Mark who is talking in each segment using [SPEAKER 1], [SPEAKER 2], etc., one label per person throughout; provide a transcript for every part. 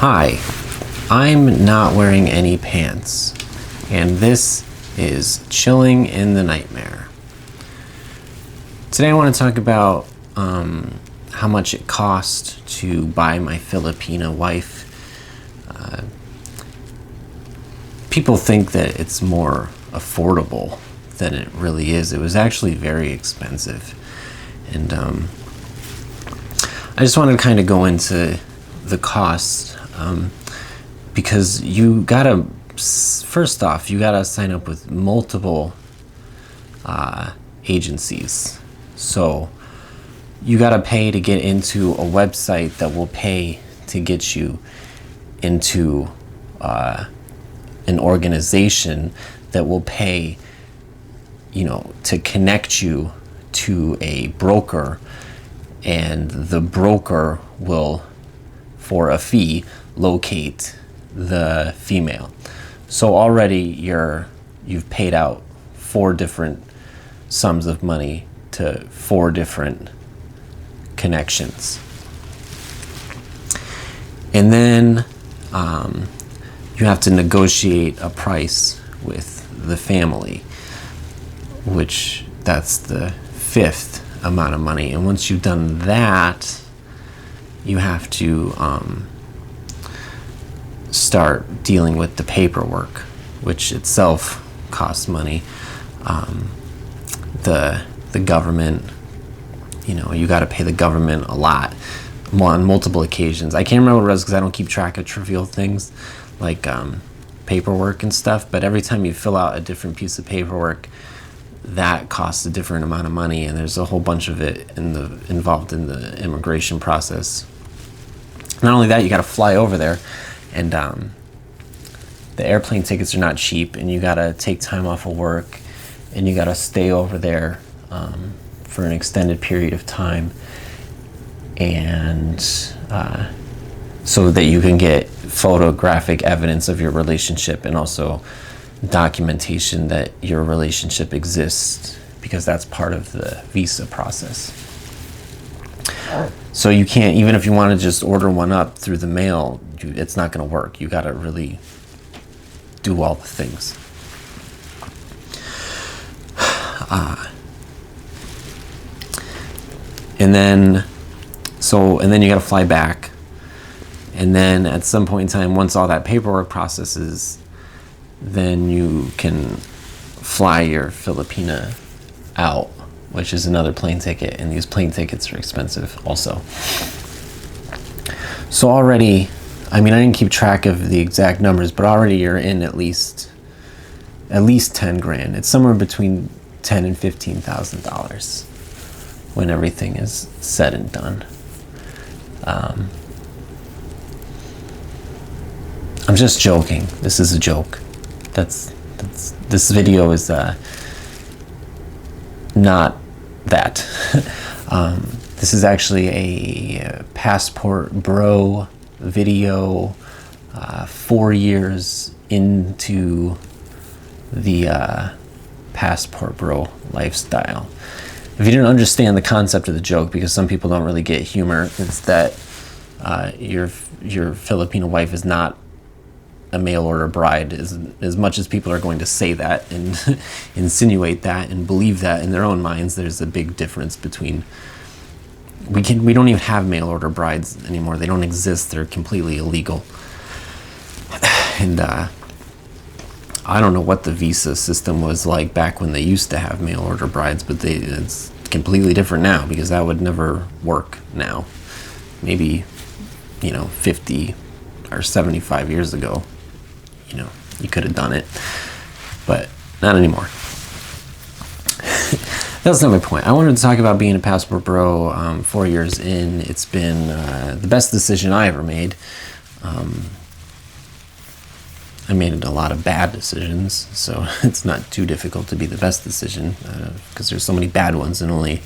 [SPEAKER 1] Hi, I'm not wearing any pants, and this is Chilling in the Nightmare. Today I want to talk about how much it cost to buy my Filipina wife. People think that it's more affordable than it really is. It was actually very expensive, and I just wanted to kind of go into the cost because you gotta, first off, you gotta sign up with multiple agencies. So you gotta pay to get into a website that will pay to get you into an organization that will pay, to connect you to a broker, and the broker will, for a fee, locate the female. So already you've paid out 4 different sums of money to 4 different connections. And then you have to negotiate a price with the family, which that's the 5th amount of money. And once you've done that, you have to start dealing with the paperwork, which itself costs money. The government, you got to pay the government a lot, on multiple occasions. I can't remember what it was because I don't keep track of trivial things like paperwork and stuff, but every time you fill out a different piece of paperwork, that costs a different amount of money, and there's a whole bunch of it involved in the immigration process. Not only that, you got to fly over there, and the airplane tickets are not cheap, and you got to take time off of work, and you got to stay over there for an extended period of time, and so that you can get photographic evidence of your relationship, and also documentation that your relationship exists, because that's part of the visa process. So you can't, even if you want to just order one up through the mail, it's not going to work. You got to really do all the things. And then you got to fly back. And then at some point in time, once all that paperwork processes, then you can fly your Filipina out, which is another plane ticket, and these plane tickets are expensive also. So already, I didn't keep track of the exact numbers, but already you're in at least 10 grand. It's somewhere between $10,000 and $15,000 when everything is said and done. I'm just joking. This is a joke. This video is not that. This is actually a passport bro video, 4 years into the passport bro lifestyle. If you didn't understand the concept of the joke, because some people don't really get humor, it's that your Filipino wife is not a mail order bride, as much as people are going to say that and insinuate that and believe that in their own minds. There's a big difference between, we don't even have mail order brides anymore. They don't exist. They're completely illegal. And I don't know what the visa system was like back when they used to have mail order brides, but it's completely different now, because that would never work now. Maybe 50 or 75 years ago, you could have done it, but not anymore. That's not my point. I wanted to talk about being a passport bro. 4 years in, it's been the best decision I ever made. I made a lot of bad decisions, so it's not too difficult to be the best decision, because there's so many bad ones and only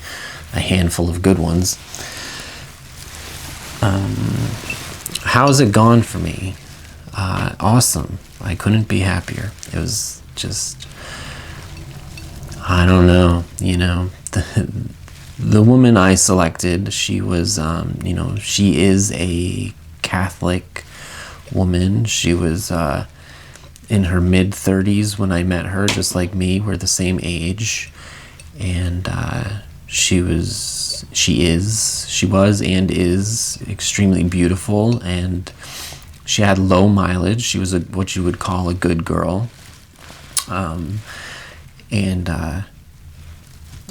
[SPEAKER 1] a handful of good ones. How's it gone for me? Awesome. I couldn't be happier. It was just, I don't know, the woman I selected, she was, she is a Catholic woman. She was in her mid-30s when I met her, just like me. We're the same age. And she was and is extremely beautiful, and she had low mileage. She was what you would call a good girl. And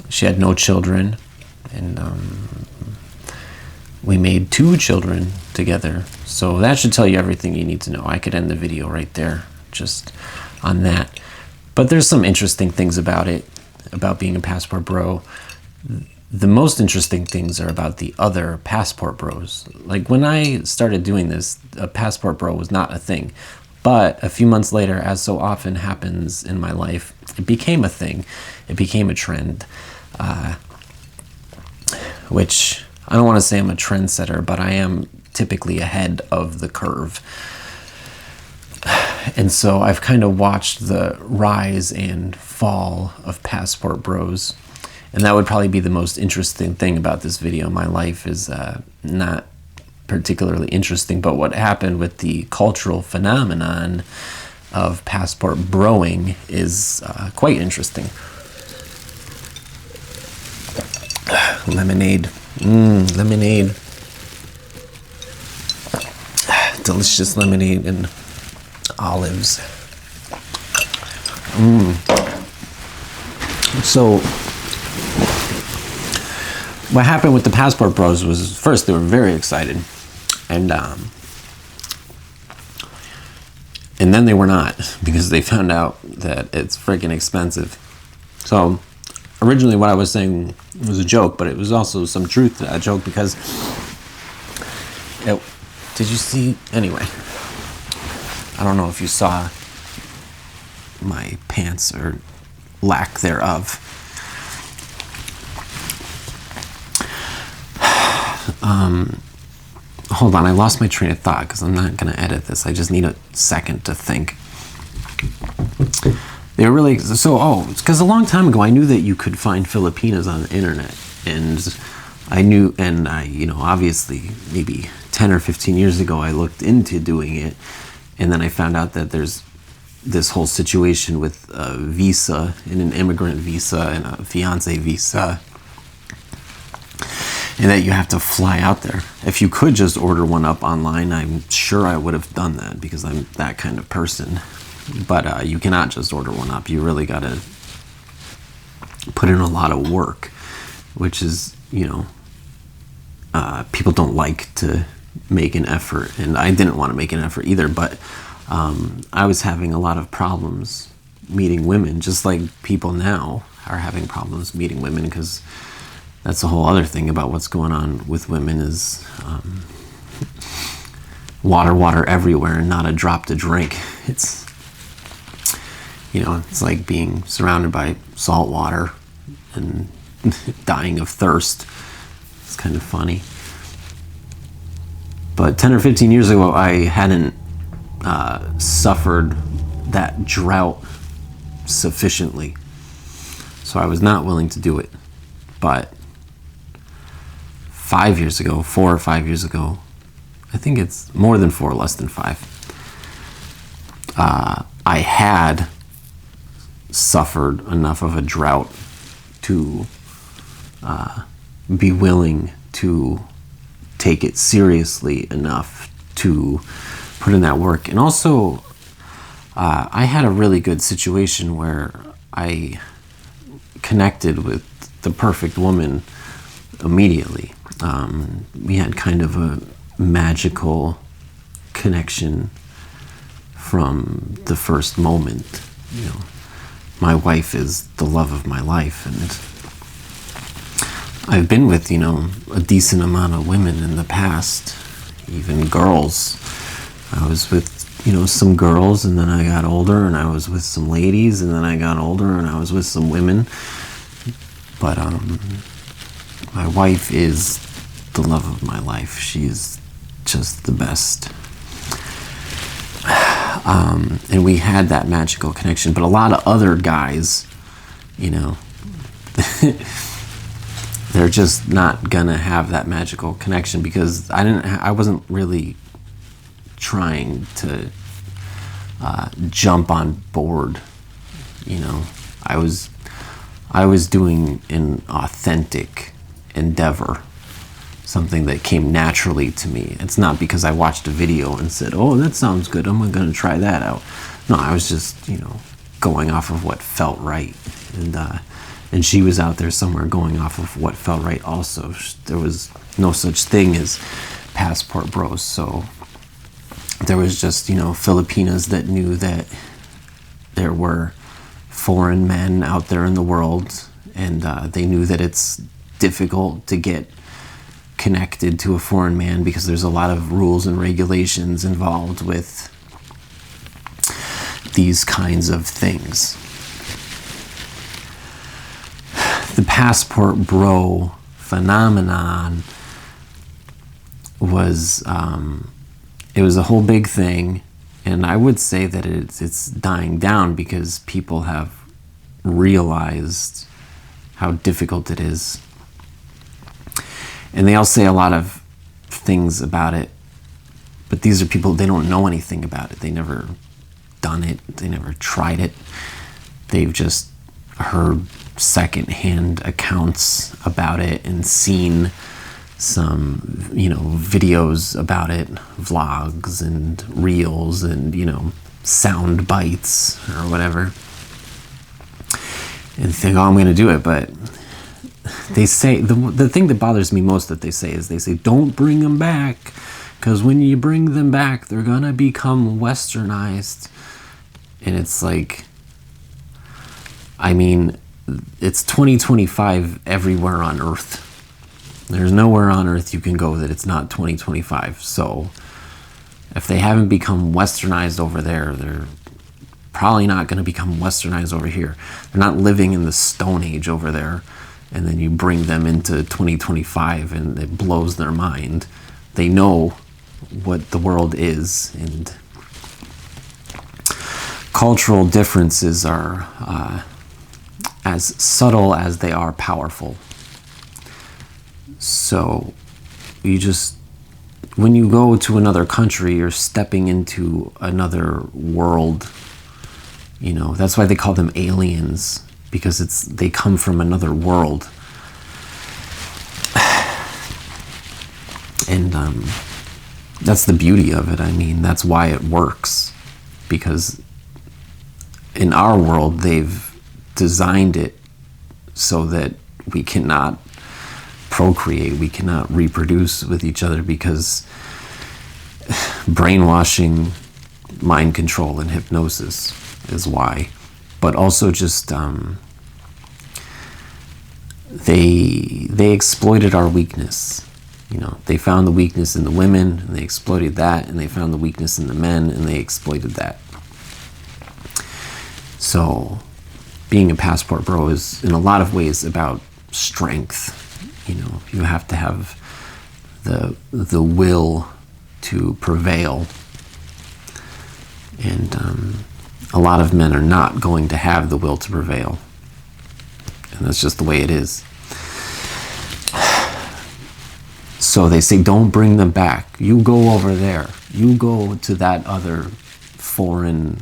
[SPEAKER 1] she had no children, and we made 2 children together. So that should tell you everything you need to know. I could end the video right there just on that. But there's some interesting things about it, about being a passport bro. The most interesting things are about the other passport bros. Like when I started doing this, a passport bro was not a thing. But a few months later, as so often happens in my life, it became a thing. It became a trend, which I don't want to say I'm a trendsetter, but I am typically ahead of the curve. And so I've kind of watched the rise and fall of passport bros. And that would probably be the most interesting thing about this video. My life is not particularly interesting, but what happened with the cultural phenomenon of passport broing is quite interesting. Lemonade. Lemonade. Delicious lemonade and olives. So what happened with the passport bros was, first they were very excited, and then they were not, because they found out that it's freaking expensive. So originally what I was saying was a joke, but it was also some truth to that joke, because did you see, anyway, I don't know if you saw my pants or lack thereof. Hold on, I lost my train of thought because I'm not going to edit this. I just need a second to think. They were really, it's because a long time ago I knew that you could find Filipinas on the internet, and I knew, and obviously maybe 10 or 15 years ago I looked into doing it, and then I found out that there's this whole situation with a visa, and an immigrant visa and a fiance visa, and that you have to fly out there. If you could just order one up online, I'm sure I would have done that, because I'm that kind of person. But you cannot just order one up. You really got to put in a lot of work, which is, people don't like to make an effort, and I didn't want to make an effort either, but I was having a lot of problems meeting women, just like people now are having problems meeting women, because that's a whole other thing about what's going on with women is water everywhere and not a drop to drink. It's, it's like being surrounded by salt water and dying of thirst. It's kind of funny. But 10 or 15 years ago, I hadn't suffered that drought sufficiently. So I was not willing to do it. But 4 or 5 years ago, I think it's more than 4, less than 5, I had suffered enough of a drought to be willing to take it seriously enough to put in that work. And also, I had a really good situation where I connected with the perfect woman immediately. We had kind of a magical connection from the first moment. My wife is the love of my life, and I've been with, a decent amount of women in the past, even girls. I was with, some girls, and then I got older, and I was with some ladies, and then I got older, and I was with some women. But my wife is the love of my life. She's just the best. And we had that magical connection. But a lot of other guys, they're just not gonna have that magical connection, because I wasn't really trying to jump on board. You know, I was doing an authentic endeavor, something that came naturally to me. It's not because I watched a video and said, oh, that sounds good, I'm going to try that out. No, I was just, going off of what felt right. And she was out there somewhere going off of what felt right also. There was no such thing as passport bros. So there was just, Filipinas that knew that there were foreign men out there in the world, and they knew that it's difficult to get connected to a foreign man because there's a lot of rules and regulations involved with these kinds of things. The passport bro phenomenon was it was a whole big thing, and I would say that it's dying down because people have realized how difficult it is. And they all say a lot of things about it, but these are people, they don't know anything about it. They never done it. They never tried it. They've just heard secondhand accounts about it and seen some, videos about it, vlogs and reels and, sound bites or whatever. And think, oh, I'm going to do it. But they say, the thing that bothers me most that they say, don't bring them back, because when you bring them back, they're going to become westernized. And it's like, it's 2025 everywhere on Earth. There's nowhere on Earth you can go that it's not 2025. So if they haven't become westernized over there, they're probably not going to become westernized over here. They're not living in the Stone Age over there, and then you bring them into 2025 and it blows their mind. They know what the world is, and cultural differences are as subtle as they are powerful. So when you go to another country, you're stepping into another world. That's why they call them aliens, because they come from another world. And that's the beauty of it. That's why it works, because in our world, they've designed it so that we cannot procreate, we cannot reproduce with each other, because brainwashing, mind control, and hypnosis is why. But also just they exploited our weakness. They found the weakness in the women, and they exploited that, and they found the weakness in the men, and they exploited that. So being a passport bro is in a lot of ways about strength. You have to have the will to prevail, and a lot of men are not going to have the will to prevail, and that's just the way it is. So they say, don't bring them back. You go over there. You go to that other foreign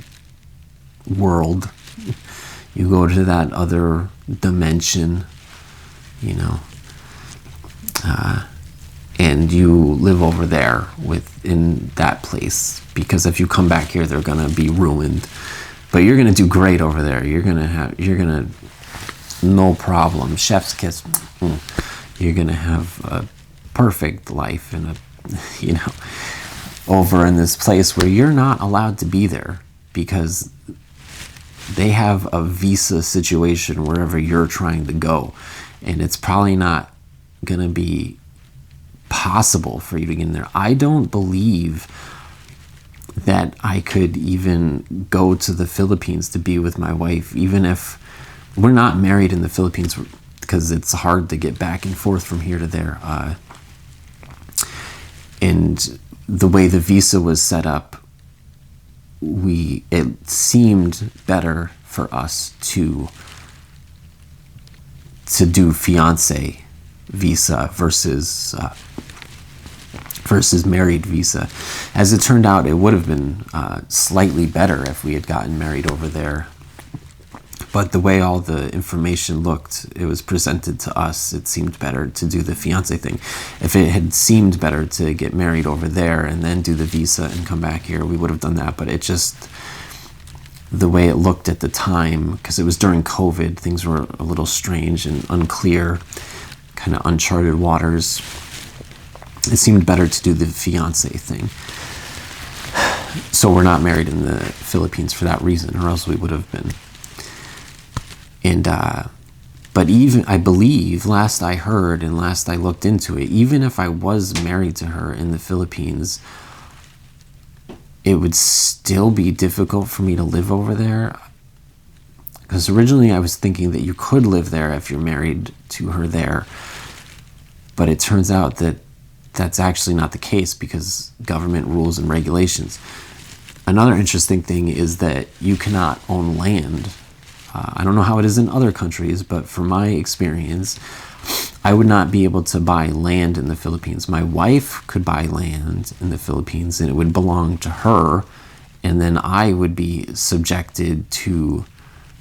[SPEAKER 1] world. You go to that other dimension, and you live over there within that place, because if you come back here, they're going to be ruined. But you're going to do great over there. You're going to, no problem, chef's kiss. You're going to have a perfect life and over in this place where you're not allowed to be there, because they have a visa situation wherever you're trying to go, and it's probably not going to be possible for you to get in there. I don't believe that I could even go to the Philippines to be with my wife, even if we're not married in the Philippines, because it's hard to get back and forth from here to there. And the way the visa was set up, it seemed better for us to do fiance visa versus versus married visa. As it turned out, it would have been slightly better if we had gotten married over there. But the way all the information looked, it was presented to us, it seemed better to do the fiance thing. If it had seemed better to get married over there and then do the visa and come back here, we would have done that. But it just, the way it looked at the time, because it was during COVID, things were a little strange and unclear, kind of uncharted waters. It seemed better to do the fiance thing. So we're not married in the Philippines for that reason, or else we would have been. And, but even, I believe, last I heard and last I looked into it, even if I was married to her in the Philippines, it would still be difficult for me to live over there. Because originally I was thinking that you could live there if you're married to her there. But it turns out that that's actually not the case because government rules and regulations. Another interesting thing is that you cannot own land. I don't know how it is in other countries, but from my experience, I would not be able to buy land in the Philippines. My wife could buy land in the Philippines and it would belong to her. And then I would be subjected to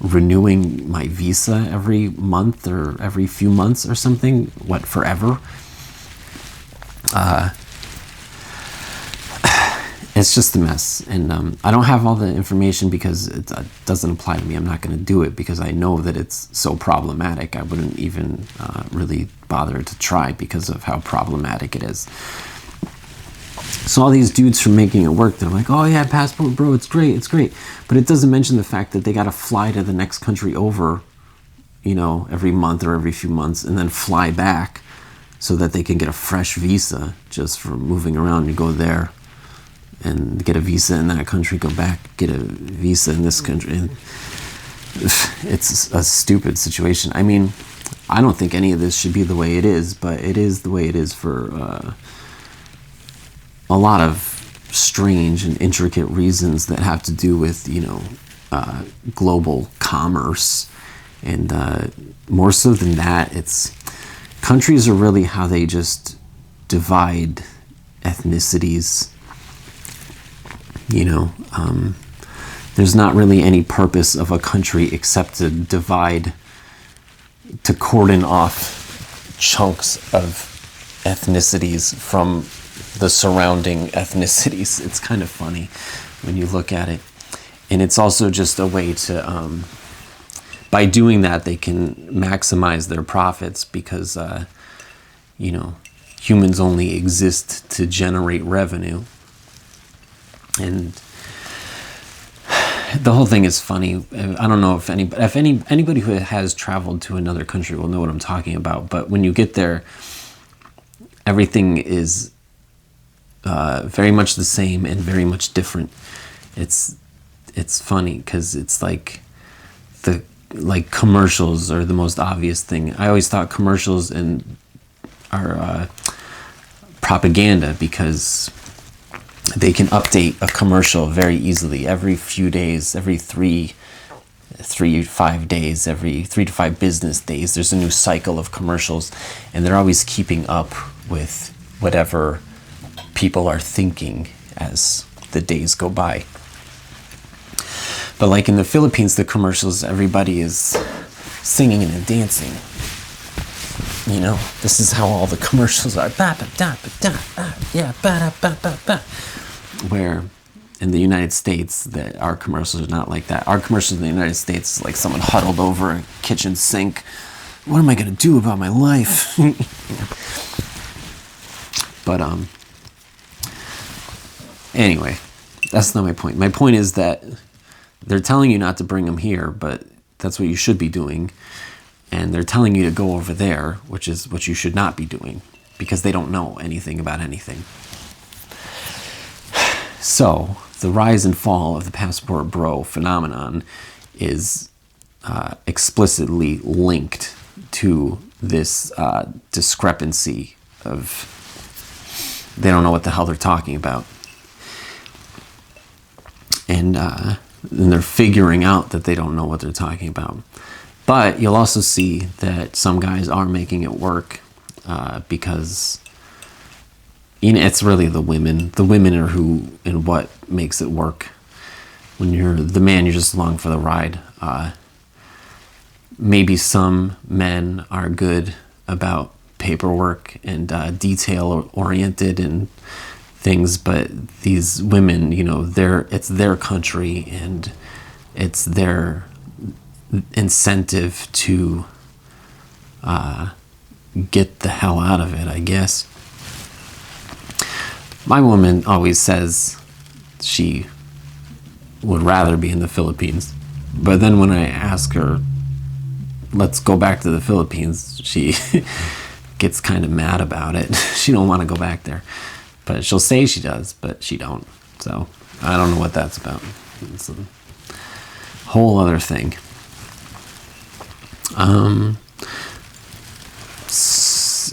[SPEAKER 1] renewing my visa every month or every few months or something. What, forever? It's just a mess, and I don't have all the information because it doesn't apply to me. I'm not going to do it because I know that it's so problematic. I wouldn't even really bother to try because of how problematic it is. So all these dudes from Making It Work, they're like, oh yeah, passport bro, it's great, it's great. But it doesn't mention the fact that they got to fly to the next country over, you know, every month or every few months, and then fly back so that they can get a fresh visa just for moving around. You go there and get a visa in that country, go back, get a visa in this country. And it's a stupid situation. I mean, I don't think any of this should be the way it is, but it is the way it is for a lot of strange and intricate reasons that have to do with, you know, global commerce. And more so than that, it's countries are really how they just divide ethnicities. You know, there's not really any purpose of a country except to divide, to cordon off chunks of ethnicities from the surrounding ethnicities. It's kind of funny when you look at it. And it's also just a way to, by doing that, they can maximize their profits because, you know, humans only exist to generate revenue. And the whole thing is funny. I don't know if anybody who has traveled to another country will know what I'm talking about. But when you get there, everything is very much the same and very much different. It's funny because it's like commercials are the most obvious thing. I always thought commercials are propaganda because they can update a commercial very easily every few days, every 3 to 5 days, every 3 to 5 business days. There's a new cycle of commercials, and they're always keeping up with whatever people are thinking as the days go by. But like in the Philippines, the commercials, everybody is singing and dancing. You know, this is how all the commercials are. Where in the United States, that our commercials are not like that. Our commercials in the United States is like someone huddled over a kitchen sink. What am I going to do about my life? But anyway, that's not my point. My point is that they're telling you not to bring them here, but that's what you should be doing. And they're telling you to go over there, which is what you should not be doing, because they don't know anything about anything. So, the rise and fall of the passport bro phenomenon is explicitly linked to this discrepancy of they don't know what the hell they're talking about. And they're figuring out that they don't know what they're talking about. But you'll also see that some guys are making it work because, it's really the women. The women are who and what makes it work. When you're the man, you're just along for the ride. Maybe some men are good about paperwork and detail oriented and things, but these women, it's their country and it's their incentive to get the hell out of it, I guess. My woman always says she would rather be in the Philippines, but then when I ask her, let's go back to the Philippines, she gets kind of mad about it. She don't want to go back there, but she'll say she does, but she don't. So I don't know what that's about. It's a whole other thing.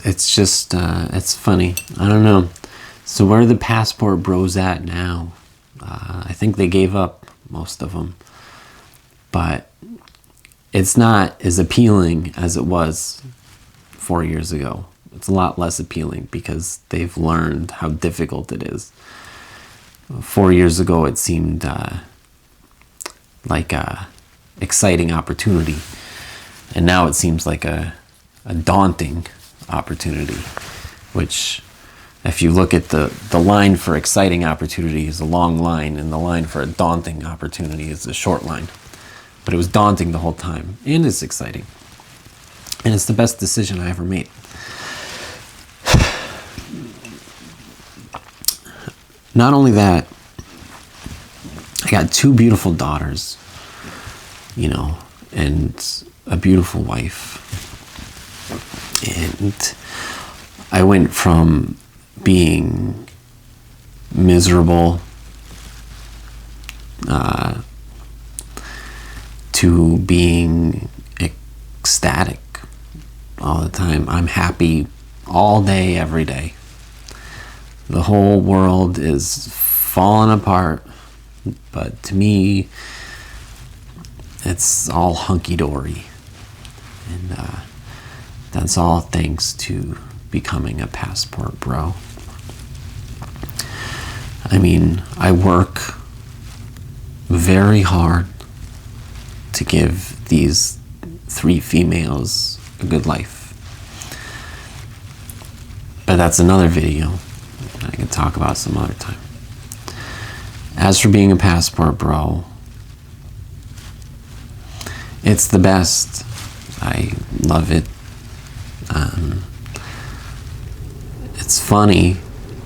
[SPEAKER 1] It's just it's funny. I don't know. So where are the passport bros at now? I think they gave up, most of them, but it's not as appealing as it was 4 years ago. It's a lot less appealing because they've learned how difficult it is. 4 years ago, it seemed like a exciting opportunity, and now it seems like a daunting opportunity, which, if you look at the line for exciting opportunity is a long line, and the line for a daunting opportunity is a short line. But it was daunting the whole time, and it's exciting. And it's the best decision I ever made. Not only that, I got 2 beautiful daughters, and a beautiful wife. And I went from being miserable to being ecstatic all the time. I'm happy all day, every day. The whole world is falling apart, but to me, it's all hunky-dory. And that's all thanks to becoming a passport bro. I mean, I work very hard to give these 3 females a good life. But that's another video I can talk about some other time. As for being a passport bro, it's the best. I love it. It's funny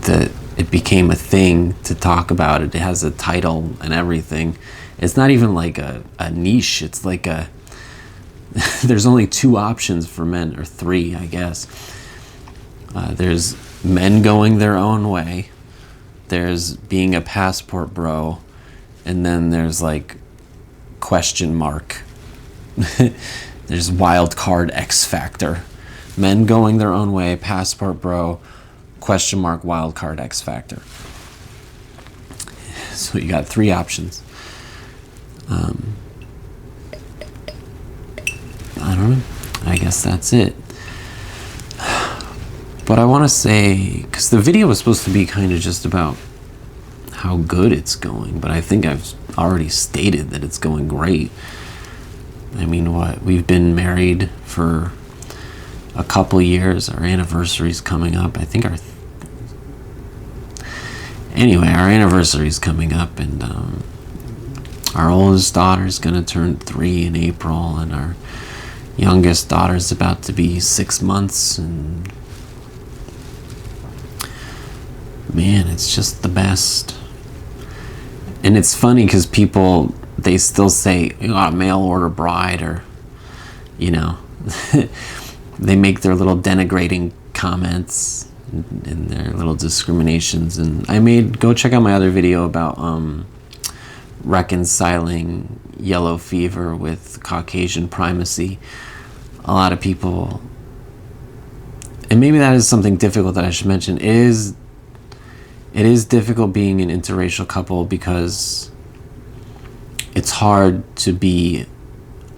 [SPEAKER 1] that it became a thing to talk about it. It has a title and everything. It's not even like a niche. It's like there's only 2 options for men, or 3, I guess. There's men going their own way. There's being a passport bro. And then there's like question mark. There's wild card X factor. Men going their own way, passport bro, question mark, wild card X factor. So you got 3 options. I don't know. I guess that's it. But I want to say, because the video was supposed to be kind of just about how good it's going, but I think I've already stated that it's going great. I mean, we've been married for a couple years. Our anniversary's coming up. I think our anniversary's coming up, and our oldest daughter's gonna turn 3 in April, and our youngest daughter's about to be 6 months, and man, it's just the best. And it's funny because people, they still say, you got a mail order bride, or they make their little denigrating comments and their little discriminations. And go check out my other video about reconciling yellow fever with Caucasian primacy. A lot of people, and maybe that is something difficult that I should mention, it is difficult being an interracial couple because it's hard to be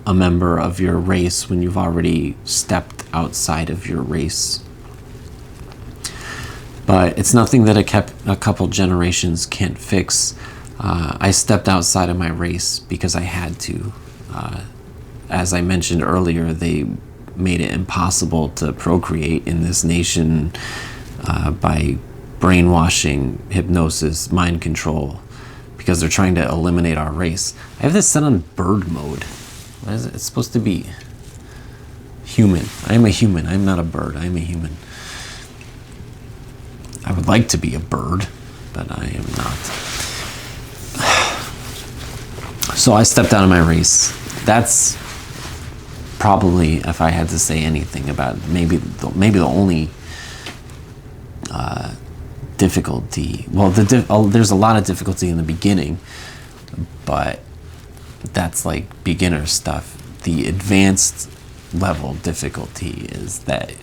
[SPEAKER 1] a member of your race when you've already stepped outside of your race. But it's nothing that a couple generations can't fix. I stepped outside of my race because I had to. As I mentioned earlier, they made it impossible to procreate in this nation by brainwashing, hypnosis, mind control, because they're trying to eliminate our race. I have this set on bird mode. What is it? It's supposed to be human. I am a human. I'm not a bird. I am a human. I would like to be a bird, but I am not. So I stepped out of my race. That's probably, if I had to say anything about maybe the only difficulty. Well, there's a lot of difficulty in the beginning, but that's like beginner stuff. The advanced level difficulty is that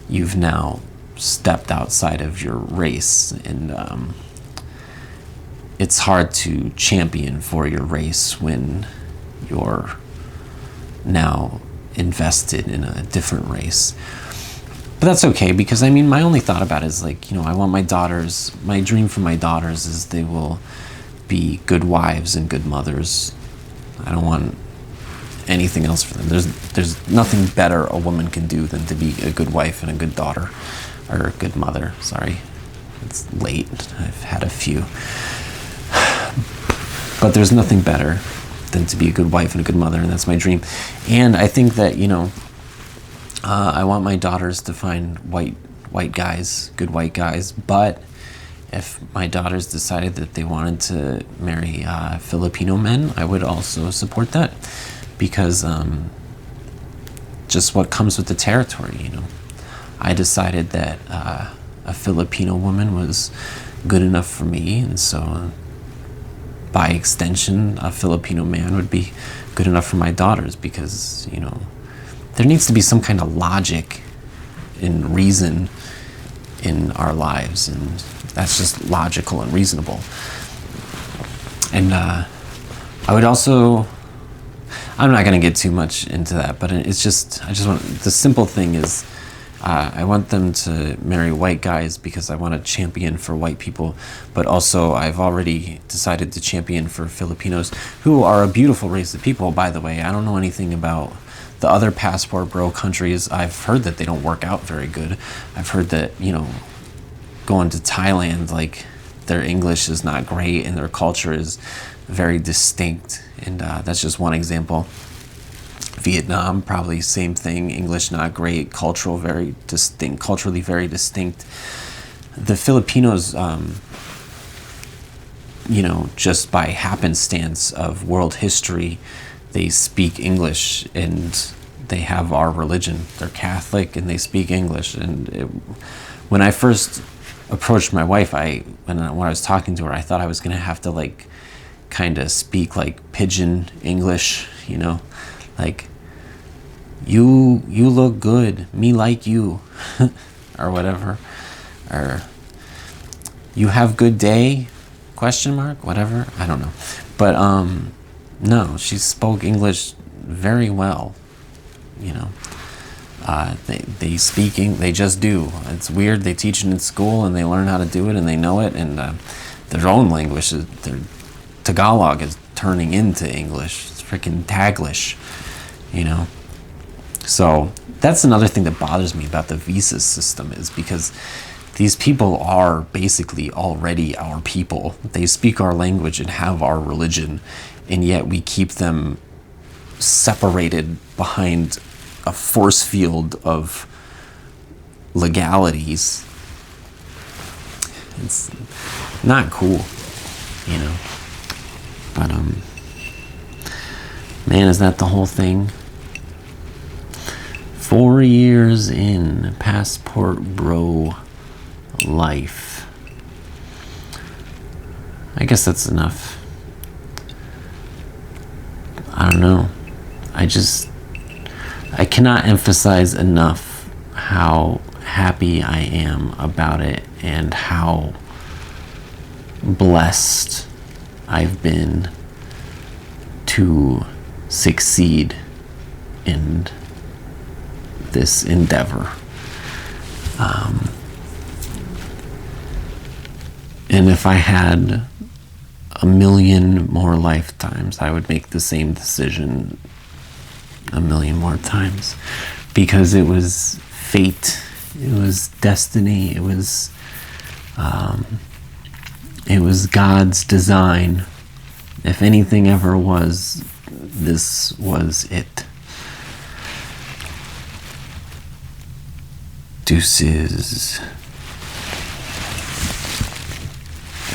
[SPEAKER 1] you've now stepped outside of your race, and it's hard to champion for your race when you're now invested in a different race. But that's okay, because I mean, my only thought about it is like, I want my dream for my daughters is they will be good wives and good mothers. I don't want anything else for them. There's nothing better a woman can do than to be a good wife and a good daughter, or a good mother. Sorry, it's late. I've had a few. But there's nothing better than to be a good wife and a good mother, and that's my dream. And I think that, I want my daughters to find white guys, good white guys. But if my daughters decided that they wanted to marry Filipino men, I would also support that, because just what comes with the territory, I decided that a Filipino woman was good enough for me, and so by extension, a Filipino man would be good enough for my daughters, because, there needs to be some kind of logic and reason in our lives, and that's just logical and reasonable. And I would also, I'm not going to get too much into that, but I just want, the simple thing is, I want them to marry white guys because I want to champion for white people, but also I've already decided to champion for Filipinos, who are a beautiful race of people, by the way. I don't know anything about the other passport bro countries. I've heard that they don't work out very good. I've heard that, going to Thailand, like, their English is not great and their culture is very distinct, and that's just one example. Vietnam, probably same thing. English not great, culturally very distinct. The Filipinos, just by happenstance of world history, they speak English and they have our religion. They're Catholic and they speak English. And when I first approached my wife, when I was talking to her, I thought I was gonna have to kind of speak like pidgin English, like, you look good, me like you, or whatever, or you have good day, ? Whatever, I don't know. But no, she spoke English very well. They speaking, they just do. It's weird. They teach it in school and they learn how to do it and they know it, and their own language, their Tagalog is turning into English. It's freaking Taglish, So that's another thing that bothers me about the visa system, is because these people are basically already our people. They speak our language and have our religion, and yet we keep them separated behind a force field of legalities. It's not cool, But man, is that the whole thing? 4 years in passport bro life. I guess that's enough. I don't know. I cannot emphasize enough how happy I am about it and how blessed I've been to succeed in this endeavor. And if I had a million more lifetimes, I would make the same decision a million more times, because it was fate, it was destiny, it was God's design. If anything ever was, this was it. Deuces.